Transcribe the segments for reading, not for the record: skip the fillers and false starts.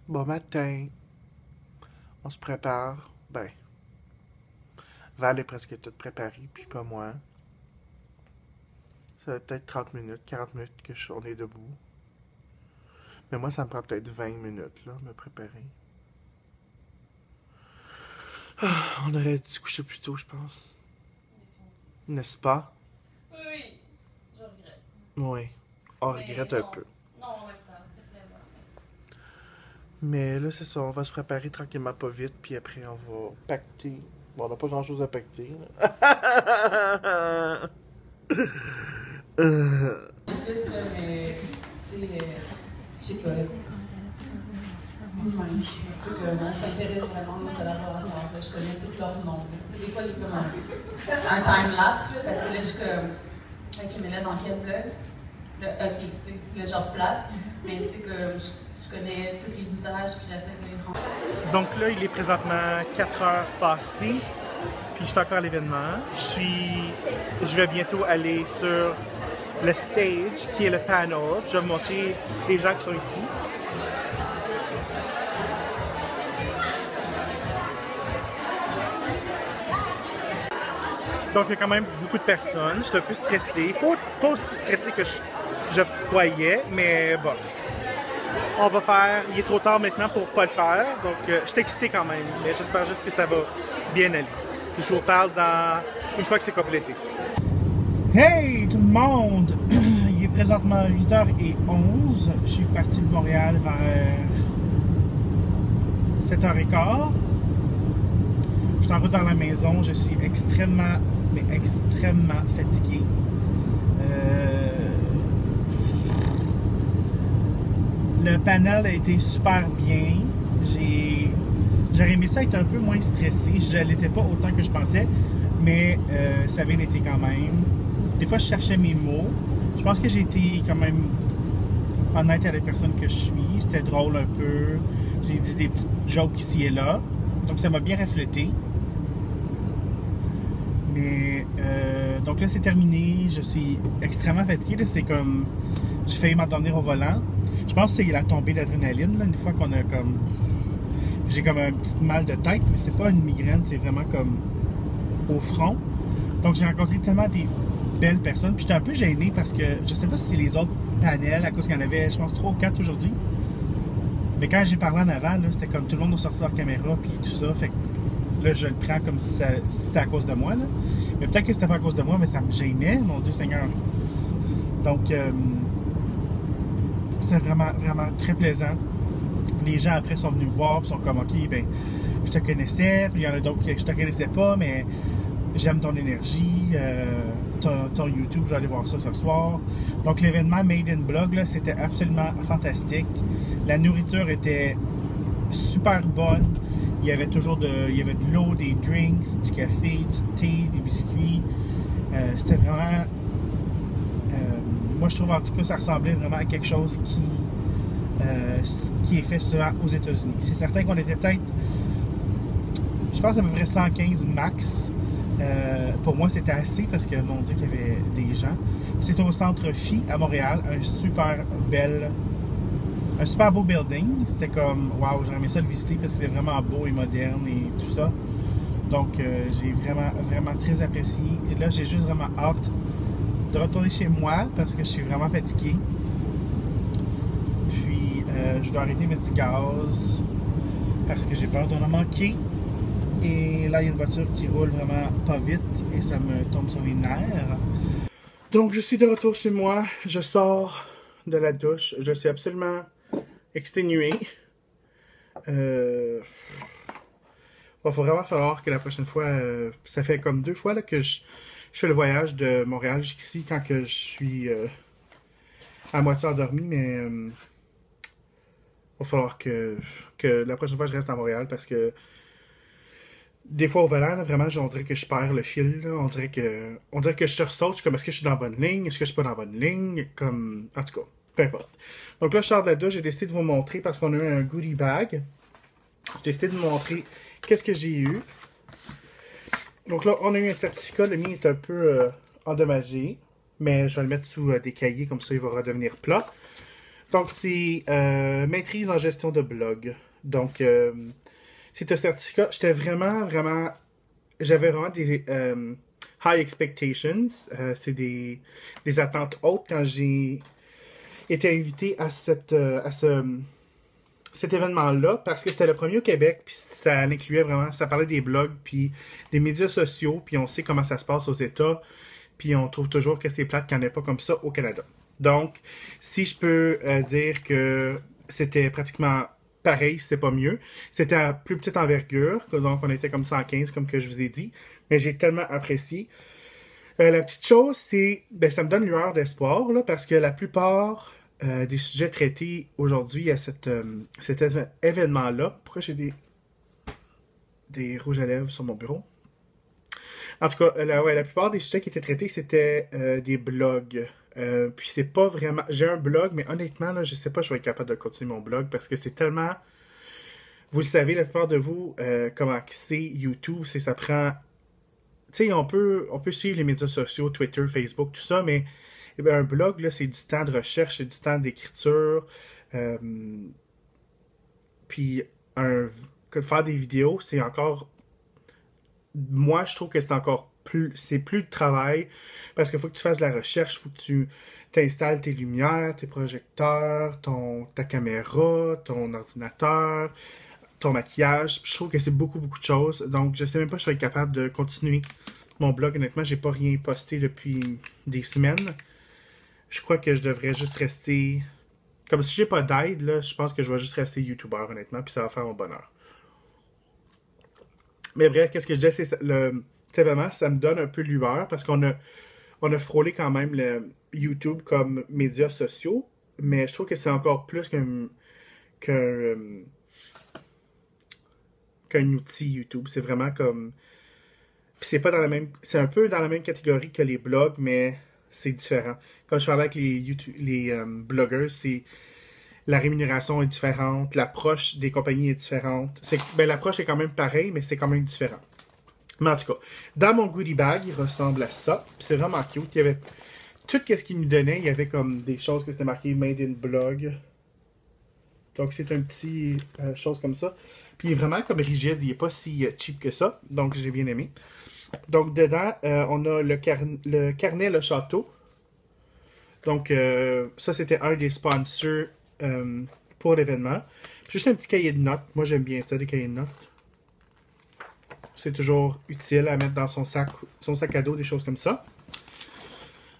Bon matin. On se prépare. Ben, Val est presque toute préparée, puis pas moi. Ça fait peut-être 30 minutes, 40 minutes on est debout. Mais moi, ça me prend peut-être 20 minutes, là, me préparer. On aurait dû se coucher plus tôt, je pense. N'est-ce pas? Oui, je regrette. Oui. On Mais regrette non, un peu. non, en même temps, c'était plaisant. Mais là, c'est ça, on va se préparer tranquillement, pas vite, puis après, on va pacter. Bon, on n'a pas grand-chose à pacter, là. Plus, là, mais, tu sais, je sais pas, humain. Tu sais, comme, on s'intéresse vraiment aux collaborateurs. Là, je connais tous leurs noms. Tu sais, des fois, j'ai comme un time-lapse, parce que là, je suis comme, OK, mais là, dans quel blog? Là, OK, tu sais, là, je replace. Mais, tu sais, comme, je connais tous les visages, puis j'essaie de les rendre. Donc là, il est présentement 4 heures passées, puis je suis encore à l'événement. Je vais bientôt aller sur le stage, qui est le panel. Je vais vous montrer les gens qui sont ici. Donc, il y a quand même beaucoup de personnes. Je suis un peu stressé. Pas aussi stressé que je croyais, mais bon. On va faire. Il est trop tard maintenant pour pas le faire. Donc, je suis excité quand même. Mais j'espère juste que ça va bien aller. Je vous reparle une fois que c'est complété. Hey tout le monde! Il est présentement 8h11. Je suis parti de Montréal vers 7h15. Je suis en route vers la maison. Je suis extrêmement fatigué. Le panel a été super bien. J'aurais aimé ça être un peu moins stressé. Je ne l'étais pas autant que je pensais, mais ça a bien été quand même. Des fois, je cherchais mes mots. Je pense que j'ai été quand même honnête à la personne que je suis. C'était drôle un peu. J'ai dit des petites jokes ici et là. Donc, ça m'a bien reflété. Mais, donc là, c'est terminé. Je suis extrêmement fatigué. C'est comme... J'ai failli m'endormir au volant. Je pense que c'est la tombée d'adrénaline, une fois qu'on a comme... J'ai comme un petit mal de tête, mais c'est pas une migraine, c'est vraiment comme au front. Donc j'ai rencontré tellement des belles personnes. Puis j'étais un peu gêné parce que je sais pas si c'est les autres panels, à cause qu'il y en avait, je pense, 3 ou 4 aujourd'hui. Mais quand j'ai parlé en avant, c'était comme tout le monde a sorti leur caméra, puis tout ça. Fait que là, je le prends comme si c'était à cause de moi, là. Mais peut-être que c'était pas à cause de moi, mais ça me gênait, mon Dieu Seigneur. Donc... c'était vraiment très plaisant. Les gens après sont venus me voir et sont comme OK, ben je te connaissais, puis il y en a d'autres que je te connaissais pas, mais j'aime ton énergie, ton YouTube, je vais aller voir ça ce soir. Donc l'événement Made in Blog, c'était absolument fantastique. La nourriture était super bonne. Il y avait il y avait de l'eau, des drinks, du café, du thé, des biscuits. C'était vraiment... moi, je trouve en tout cas ça ressemblait vraiment à quelque chose qui est fait souvent aux États-Unis. C'est certain qu'on était peut-être, je pense à peu près 115 max. Pour moi, c'était assez parce que, mon Dieu, qu'il y avait des gens. C'est au Centre Phi à Montréal, un super beau building. C'était comme, waouh, j'aurais aimé ça le visiter parce que c'est vraiment beau et moderne et tout ça. Donc, j'ai vraiment très apprécié. Et là, j'ai juste vraiment hâte de retourner chez moi parce que je suis vraiment fatigué. Puis je dois arrêter de mettre du gaz parce que j'ai peur d'en manquer. Et là, il y a une voiture qui roule vraiment pas vite et ça me tombe sur les nerfs. Donc, je suis de retour chez moi. Je sors de la douche. Je suis absolument exténué. Il va vraiment falloir que la prochaine fois... ça fait comme 2 fois là, que je fais le voyage de Montréal jusqu'ici quand que je suis à moitié endormi, mais il va falloir que la prochaine fois je reste à Montréal parce que des fois au volant, là, vraiment, on dirait que je perds le fil. Là. On dirait que je sursaute. Je suis comme, est-ce que je suis dans la bonne ligne? Est-ce que je suis pas dans la bonne ligne? Comme, en tout cas, peu importe. Donc là, je sors de la douche. J'ai décidé de vous montrer parce qu'on a eu un goodie bag. J'ai décidé de vous montrer qu'est-ce que j'ai eu. Donc là, on a eu un certificat. Le mien est un peu endommagé. Mais je vais le mettre sous des cahiers. Comme ça, il va redevenir plat. Donc, c'est maîtrise en gestion de blog. Donc, c'est un certificat. J'avais vraiment des high expectations. C'est des attentes hautes quand j'ai été invité à cet événement-là, parce que c'était le premier au Québec, puis ça incluait vraiment, ça parlait des blogs, puis des médias sociaux, puis on sait comment ça se passe aux États, puis on trouve toujours que c'est plate qu'il n'y en ait pas comme ça au Canada. Donc, si je peux dire que c'était pratiquement pareil, c'est pas mieux. C'était à plus petite envergure, donc on était comme 115, comme que je vous ai dit, mais j'ai tellement apprécié. La petite chose, c'est, ça me donne lueur d'espoir, là, parce que la plupart des sujets traités aujourd'hui à cet événement-là. Pourquoi j'ai des rouges à lèvres sur mon bureau? En tout cas, la plupart des sujets qui étaient traités, c'était des blogs. Puis c'est pas vraiment... J'ai un blog, mais honnêtement, là, je sais pas si je vais être capable de continuer mon blog parce que c'est tellement... Vous le savez, la plupart de vous, comment c'est YouTube, ça prend... Tu sais, on peut suivre les médias sociaux, Twitter, Facebook, tout ça, mais un blog, là, c'est du temps de recherche, c'est du temps d'écriture. Puis faire des vidéos, c'est encore... Moi, je trouve que c'est encore plus... C'est plus de travail parce qu'il faut que tu fasses de la recherche, il faut que tu t'installes tes lumières, tes projecteurs, ta caméra, ton ordinateur, ton maquillage. Puis je trouve que c'est beaucoup, beaucoup de choses. Donc, je sais même pas si je vais être capable de continuer mon blog. Honnêtement, j'ai pas rien posté depuis des semaines. Je crois que je devrais juste rester... Comme si j'ai pas d'aide, là, je pense que je vais juste rester YouTuber, honnêtement, puis ça va faire mon bonheur. Mais bref, qu'est-ce que je disais, c'est cet événement, ça me donne un peu lueur, parce qu'on a frôlé quand même le YouTube comme médias sociaux, mais je trouve que c'est encore plus qu'un outil YouTube. C'est vraiment comme... Puis c'est pas dans la même... C'est un peu dans la même catégorie que les blogs, mais c'est différent. Comme je parlais avec les blogueurs, c'est... La rémunération est différente, l'approche des compagnies est différente. L'approche est quand même pareille, mais c'est quand même différent. Mais en tout cas, dans mon goodie bag, il ressemble à ça. Puis c'est vraiment cute. Il y avait tout ce qu'il nous donnait. Il y avait comme des choses que c'était marqué Made in Blog. Donc c'est un petit chose comme ça. Puis il est vraiment comme rigide. Il n'est pas si cheap que ça. Donc j'ai bien aimé. Donc dedans, on a le carnet Le Château. Donc ça c'était un des sponsors pour l'événement. Juste un petit cahier de notes. Moi, j'aime bien ça, les cahiers de notes. C'est toujours utile à mettre dans son sac à dos, des choses comme ça.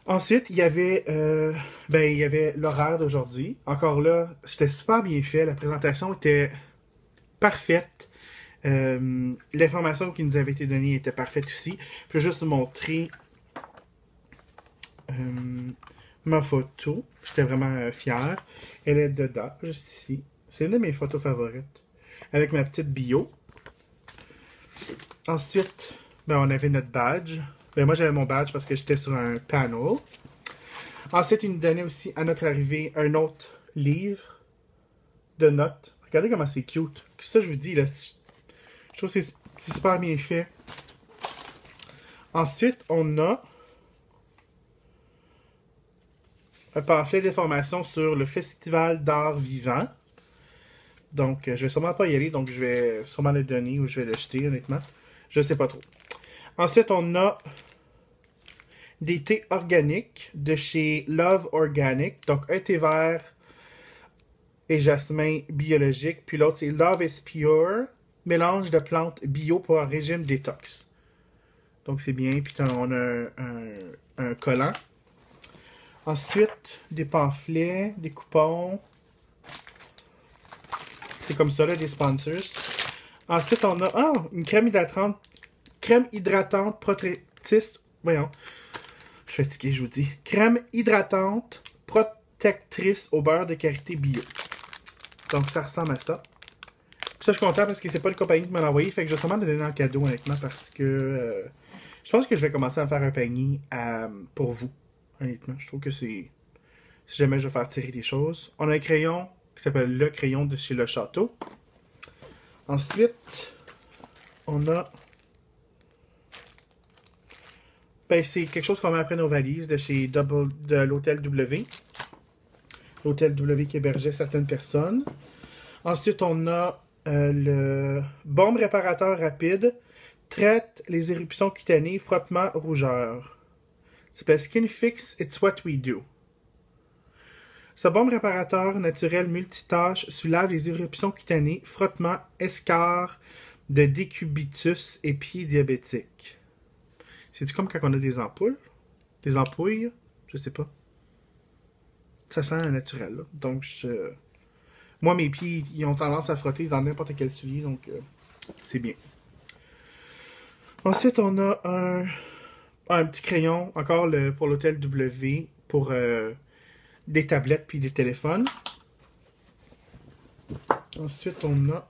Ensuite, il y avait l'horaire d'aujourd'hui. Encore là, c'était super bien fait. La présentation était parfaite. L'information qui nous avait été donnée était parfaite aussi. Je vais juste vous montrer... ma photo. J'étais vraiment fier. Elle est dedans, juste ici. C'est une de mes photos favorites. Avec ma petite bio. Ensuite, on avait notre badge. Moi, j'avais mon badge parce que j'étais sur un panel. Ensuite, il nous donnait aussi, à notre arrivée, un autre livre de notes. Regardez comment c'est cute. Ça, je vous dis, là, je trouve que c'est super bien fait. Ensuite, on a un pamphlet d'information sur le Festival d'art vivant. Donc, je vais sûrement pas y aller, donc je vais sûrement le donner ou je vais le jeter, honnêtement. Je sais pas trop. Ensuite, on a des thés organiques de chez Love Organic. Donc, un thé vert et jasmin biologique. Puis l'autre, c'est Love is Pure, mélange de plantes bio pour un régime détox. Donc, c'est bien. Puis, on a un collant. Ensuite, des pamphlets, des coupons. C'est comme ça, là, des sponsors. Ensuite, on a une crème hydratante protectrice. Voyons. Je suis fatigué, je vous dis. Crème hydratante protectrice au beurre de karité bio. Donc, ça ressemble à ça. Puis ça, je suis content parce que c'est pas le compagnie qui m'a envoyé. Fait que je vais sûrement le donner en cadeau, honnêtement, parce que je pense que je vais commencer à faire un panier pour vous. Honnêtement, je trouve que c'est... Si jamais je vais faire tirer des choses. On a un crayon qui s'appelle le crayon de chez Le Château. Ensuite, on a... c'est quelque chose qu'on met après nos valises de chez de l'Hôtel W. l'hôtel W qui hébergeait certaines personnes. Ensuite, on a le baume réparateur rapide, traite les éruptions cutanées, frottement, rougeur. Ça s'appelle Skin Fix, It's What We Do. Ce baume réparateur naturel multitâche soulève les éruptions cutanées, frottement, escarres de décubitus et pieds diabétiques. C'est-tu comme quand on a des ampoules? Des ampouilles? Je sais pas. Ça sent naturel, là. Donc, moi, mes pieds, ils ont tendance à frotter dans n'importe quel soulier, donc c'est bien. Ensuite, on a un petit crayon, encore pour l'hôtel W, pour des tablettes puis des téléphones. Ensuite, on a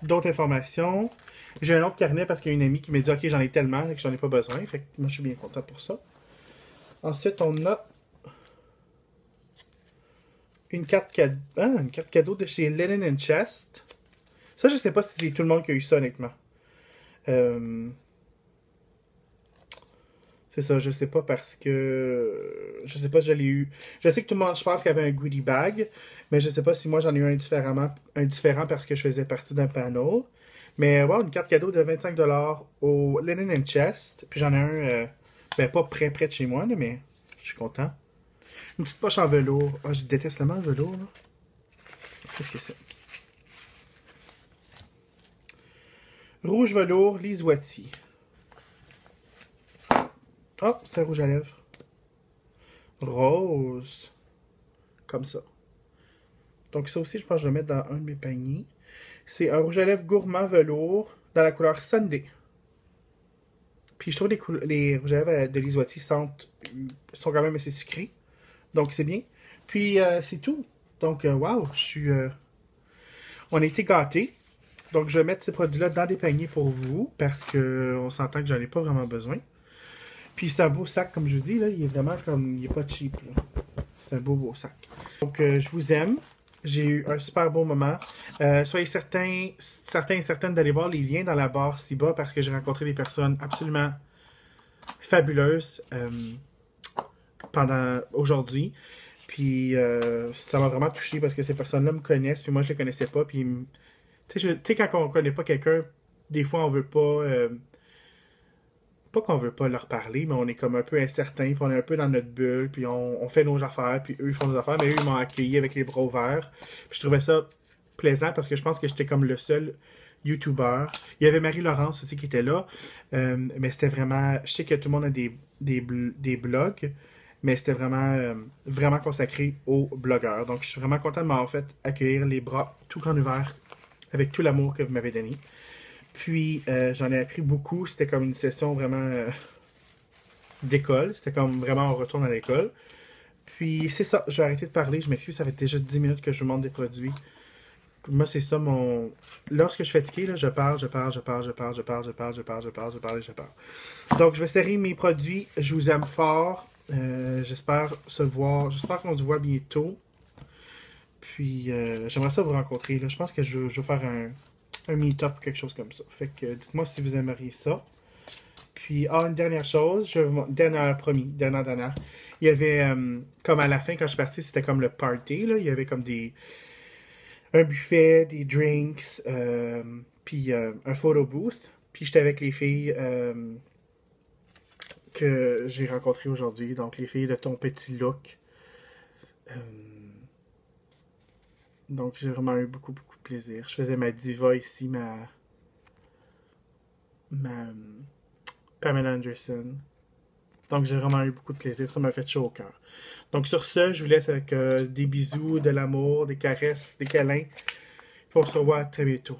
d'autres informations. J'ai un autre carnet parce qu'il y a une amie qui m'a dit « Ok, j'en ai tellement que j'en ai pas besoin. » Fait que moi, je suis bien content pour ça. Ensuite, on a une carte cadeau de chez Linen & Chest. Ça, je sais pas si c'est tout le monde qui a eu ça, honnêtement. C'est ça, je sais pas parce que... Je sais pas si je l'ai eu. Je sais que tout le monde, je pense qu'il y avait un goodie bag, mais je sais pas si moi j'en ai eu un différent parce que je faisais partie d'un panel. Mais ouais, une carte cadeau de 25$ au Linen & Chest. Puis j'en ai un, pas près de chez moi, là, mais je suis content. Une petite poche en velours. Ah, je déteste tellement le velours, là. Qu'est-ce que c'est? Rouge velours, Lise Wattie. Ah, c'est un rouge à lèvres. Rose. Comme ça. Donc ça aussi, je pense que je vais le mettre dans un de mes paniers. C'est un rouge à lèvres gourmand velours dans la couleur Sunday. Puis je trouve les rouges à lèvres de Lise Wattie sont quand même assez sucrés. Donc c'est bien. Puis c'est tout. Donc wow, on a été gâtés. Donc je vais mettre ces produits-là dans des paniers pour vous parce qu'on s'entend que j'en ai pas vraiment besoin. Puis c'est un beau sac, comme je vous dis, là, il est vraiment comme, il est pas cheap, là. C'est un beau sac. Donc je vous aime. J'ai eu un super beau moment. Soyez certains et certaines d'aller voir les liens dans la barre ci-bas parce que j'ai rencontré des personnes absolument fabuleuses pendant aujourd'hui. Puis ça m'a vraiment touché parce que ces personnes-là me connaissent, puis moi je les connaissais pas. Puis tu sais, quand on connaît pas quelqu'un, des fois on veut pas. Pas qu'on veut pas leur parler, mais on est comme un peu incertain, puis on est un peu dans notre bulle, puis on fait nos affaires, puis eux ils font nos affaires, mais eux ils m'ont accueilli avec les bras ouverts. Puis je trouvais ça plaisant parce que je pense que j'étais comme le seul YouTuber. Il y avait Marie-Laurence aussi qui était là, mais c'était vraiment... Je sais que tout le monde a des blogs, mais c'était vraiment consacré aux blogueurs. Donc je suis vraiment content de m'avoir fait accueillir les bras tout grand ouverts avec tout l'amour que vous m'avez donné. Puis, j'en ai appris beaucoup. C'était comme une session vraiment d'école. C'était comme vraiment on retourne à l'école. Puis, c'est ça. Je vais arrêter de parler. Je m'excuse, ça fait déjà 10 minutes que je vous montre des produits. Moi, c'est ça mon... Lorsque je suis fatigué, là, je parle. Donc, je vais serrer mes produits. Je vous aime fort. J'espère se voir. J'espère qu'on se voit bientôt. Puis, j'aimerais ça vous rencontrer. Là. Je pense que je vais faire un meet-up ou quelque chose comme ça. Fait que dites-moi si vous aimeriez ça. Puis, une dernière chose, dernière. Il y avait, comme à la fin, quand je suis parti, c'était comme le party, là. Il y avait comme un buffet, des drinks, puis un photo booth. Puis j'étais avec les filles que j'ai rencontrées aujourd'hui. Donc, les filles de Ton Petit Look. Donc, j'ai vraiment eu beaucoup de plaisir. Je faisais ma diva ici, ma Pamela Anderson. Donc, j'ai vraiment eu beaucoup de plaisir. Ça m'a fait chaud au cœur. Donc, sur ce, je vous laisse avec des bisous, de l'amour, des caresses, des câlins. Puis on se revoit très bientôt.